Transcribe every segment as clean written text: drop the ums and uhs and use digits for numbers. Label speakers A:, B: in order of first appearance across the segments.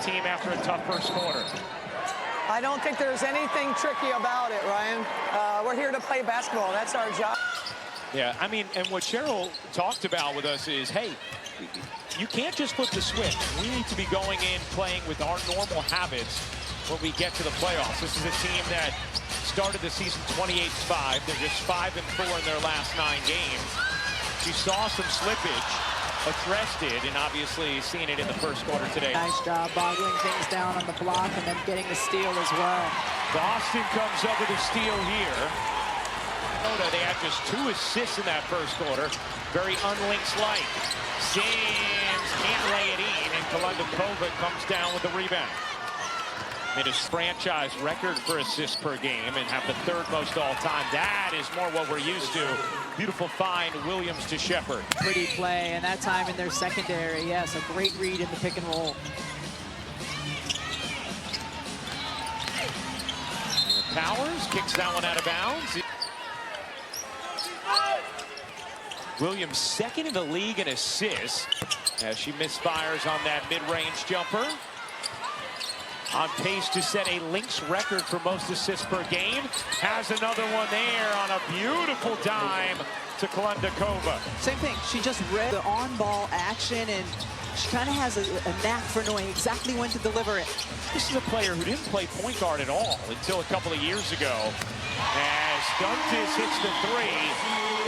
A: team after a tough first quarter.
B: I don't think there's anything tricky about it, Ryan. We're here to play basketball. That's our job.
A: Yeah, I mean, and what Cheryl talked about with us is, hey, you can't just flip the switch. We need to be going in playing with our normal habits when we get to the playoffs. This is a team that started the season 28-5. They're just 5-4 in their last 9 games. She saw some slippage, addressed it, and obviously seen it in the first quarter today.
C: Nice job boggling things down on the block and then getting the steal as well.
A: Boston comes up with a steal here. They had just 2 assists in that first quarter. Very un-Lynx-like. Sims can't lay it in, and Kovac comes down with the rebound. Made a franchise record for assists per game and have the 3rd most all-time. That is more what we're used to. Beautiful find, Williams to Shepard.
C: Pretty play, and that time in their secondary. Yes, a great read in the pick and roll.
A: Powers kicks that one out of bounds. Williams 2nd in the league in assists as she misfires on that mid-range jumper. On pace to set a Lynx record for most assists per game. Has another one there on a beautiful dime to Kovac.
C: Same thing. She just read the on-ball action, and she kind of has a knack for knowing exactly when to deliver it.
A: This is a player who didn't play point guard at all until a couple of years ago. As Duntis hits the 3,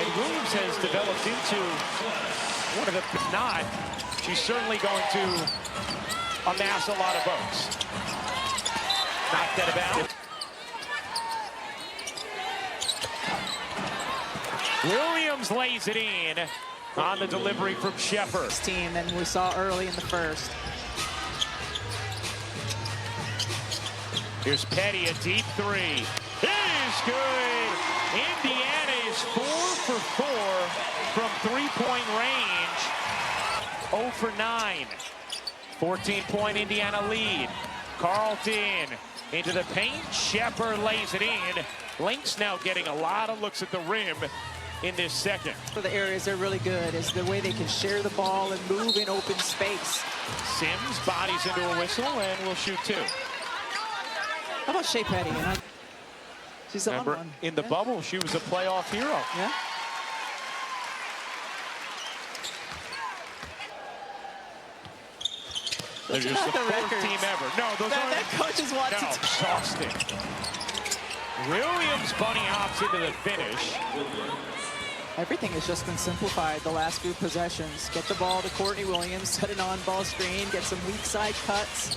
A: and Williams has developed into one of the, if not, she's certainly going to amass a lot of votes. Knocked that about. Williams lays it in on the delivery from Shepard.
C: Team than we saw early in the first.
A: Here's Petty, a deep 3. It is good. Indiana is 4 for 4 from 3-point range. 0 for 9. 14-point Indiana lead. Carlton into the paint. Shepard lays it in. Lynx now getting a lot of looks at the rim in this second.
C: For the areas they're really good is the way they can share the ball and move in open space.
A: Sims bodies into a whistle and will shoot 2.
C: How about Shea Petty? She's on one.
A: In the bubble, she was a playoff hero.
C: Yeah.
A: They're just the 4th team ever. No, those aren't.
C: That coaches want
A: no,
C: to.
A: exhausting. Williams bunny hops into the finish.
C: Everything has just been simplified the last few possessions. Get the ball to Courtney Williams, set an on-ball screen, get some weak side cuts.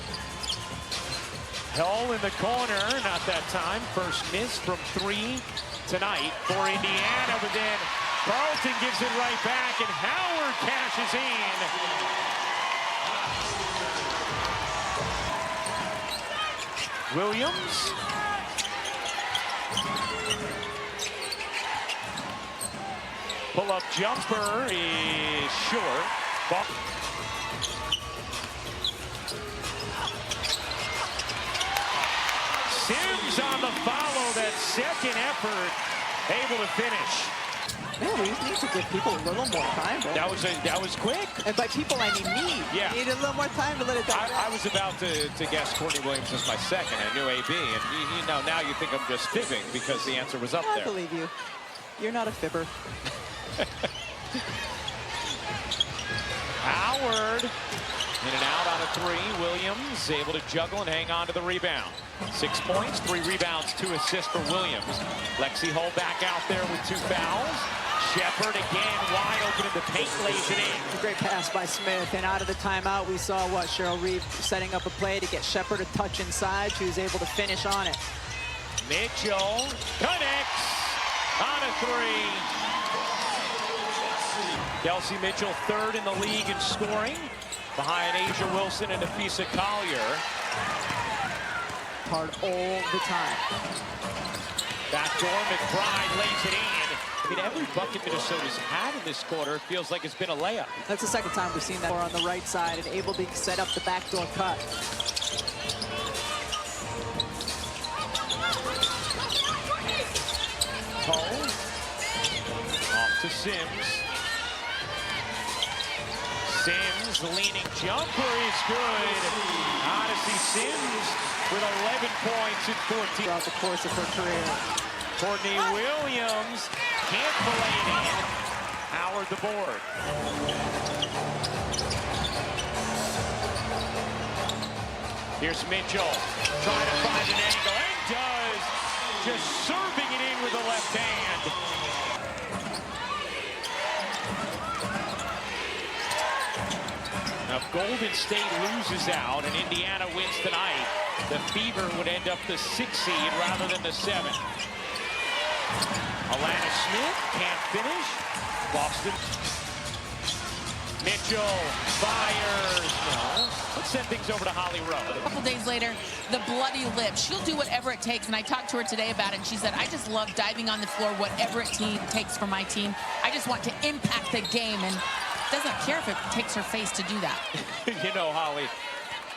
A: Hell in the corner, not that time. First miss from 3 tonight for Indiana, but then Carlton gives it right back, and Howard cashes in. Williams. Pull-up jumper is short. Sims on the follow, that second effort, able to finish.
C: Man, we need to give people a little more time, bro.
A: That was quick.
C: And by people, I mean me.
A: Yeah.
C: Need a little more time to let it die.
A: I was about to guess Courtney Williams as my second. I knew AB, and you know, now you think I'm just fibbing because the answer was up there.
C: I believe you. You're not a fibber.
A: Howard in and out on a 3. Williams able to juggle and hang on to the rebound. 6 points, 3 rebounds, 2 assists for Williams. Lexi Hull back out there with 2 fouls. Shepard again wide open in the paint, lays it in.
C: A great pass by Smith, and out of the timeout we saw what Cheryl Reeve setting up a play to get Shepard a touch inside. She was able to finish on it.
A: Mitchell connects on a 3. Kelsey Mitchell 3rd in the league in scoring, behind Asia Wilson and Nafisa Collier.
C: Hard all the time.
A: Backdoor, McBride lays it in. I mean, every bucket Minnesota's had in this quarter feels like it's been a layup.
C: That's the second time we've seen that on the right side and able to set up the backdoor cut.
A: Hull off to Sims. Sims, the leaning jumper is good. Out of with 11 points in 14.
C: Throughout the course of her career.
A: Courtney Williams can't fillet it in. Howard the board. Here's Mitchell trying to find an angle and does. Just serving it in with the left hand. Now, if Golden State loses out and Indiana wins tonight, the Fever would end up the 6th seed rather than the 7th. Alana Smith can't finish. Boston. Mitchell fires. No. Let's send things over to Holly Rowe.
D: A couple days later, the bloody lip. She'll do whatever it takes, and I talked to her today about it, and she said, I just love diving on the floor, whatever it takes for my team. I just want to impact the game, and doesn't care if it takes her face to do that.
A: You know, Holly,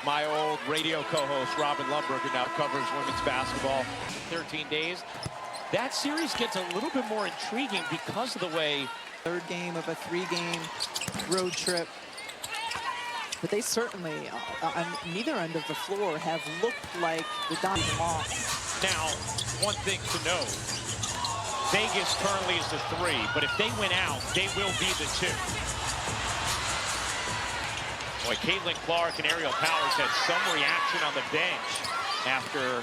A: my old radio co-host, Robin Lundberger, now covers women's basketball 13 days. That series gets a little bit more intriguing because of the way...
C: Third game of a 3-game road trip. But they certainly, on neither end of the floor, have looked like the dominant loss.
A: Now, one thing to note, Vegas currently is the 3, but if they win out, they will be the 2. Boy, Caitlin Clark and Ariel Powers had some reaction on the bench after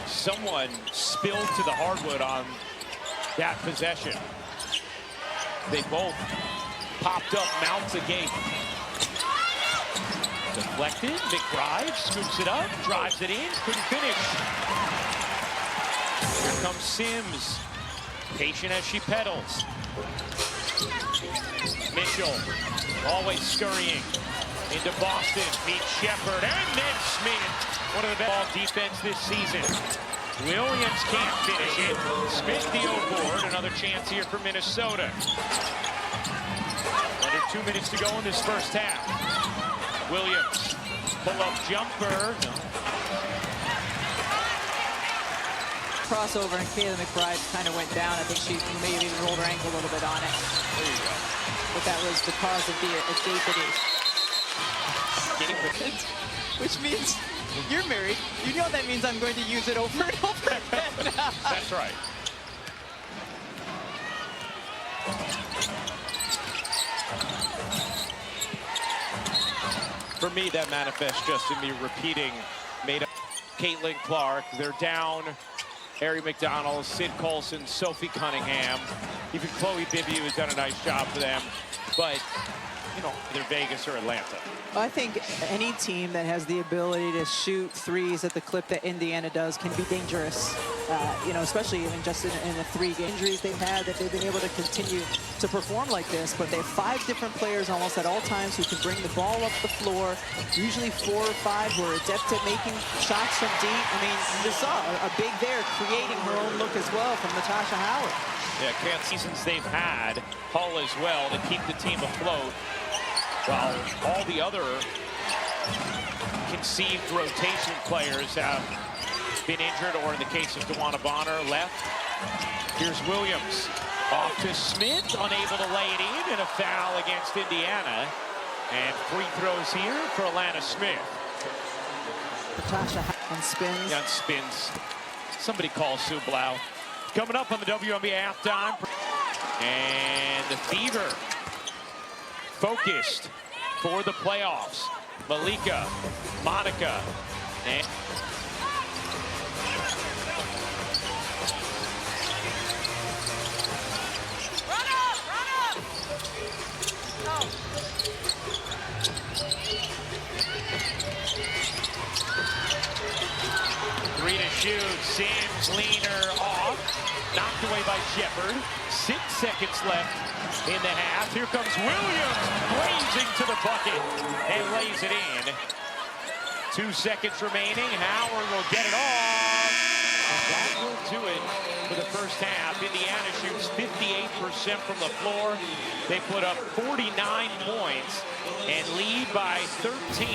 A: someone spilled to the hardwood on that possession. They both popped up mouths agape. Deflected, McBride scoops it up, drives it in, couldn't finish. Here comes Sims, patient as she pedals. Mitchell, always scurrying into Boston, meets Shepard, and then Smith. One of the best ball defense this season. Williams can't finish it. Smith the O-board, another chance here for Minnesota. Under 2 minutes to go in this first half. Williams, pull-up jumper. No.
C: Crossover, and Kayla McBride kind of went down. I think she may have even rolled her ankle a little bit on it.
A: There you go.
C: But that was the cause of the escapity. Which means you're married. You know that means I'm going to use it over and over again.
A: That's right. For me, that manifests just in me repeating made up Caitlin Clark. They're down Harry McDonald, Sid Colson, Sophie Cunningham. Even Chloe Bibby has done a nice job for them. But, you know, either Vegas or Atlanta.
C: I think any team that has the ability to shoot threes at the clip that Indiana does can be dangerous, you know, especially even just in the 3 injuries they've had, that they've been able to continue to perform like this. But they have 5 different players almost at all times who can bring the ball up the floor, usually 4 or 5 who are adept at making shots from deep. I mean, you saw a big there creating her own look as well from Natasha Howard.
A: Yeah, can't seasons they've had, Hull as well, to keep the team afloat. While all the other conceived rotation players have been injured, or in the case of DeWanna Bonner, left. Here's Williams. Off to Smith, unable to lay it in, and a foul against Indiana. And free throws here for Alana Smith.
C: Natasha on spins.
A: On spins. Somebody call Sue Blau. Coming up on the WNBA halftime. And the Fever focused for the playoffs. Malika, Monica, and
D: Run up! Oh.
A: 3 to shoot. Sims, leaner off. Knocked away by Shepard. 6 seconds left in the half. Here comes Williams, blazing to the bucket and lays it in. 2 seconds remaining. Howard will get it off. That will do it for the first half. Indiana shoots 58% from the floor. They put up 49 points and lead by 13.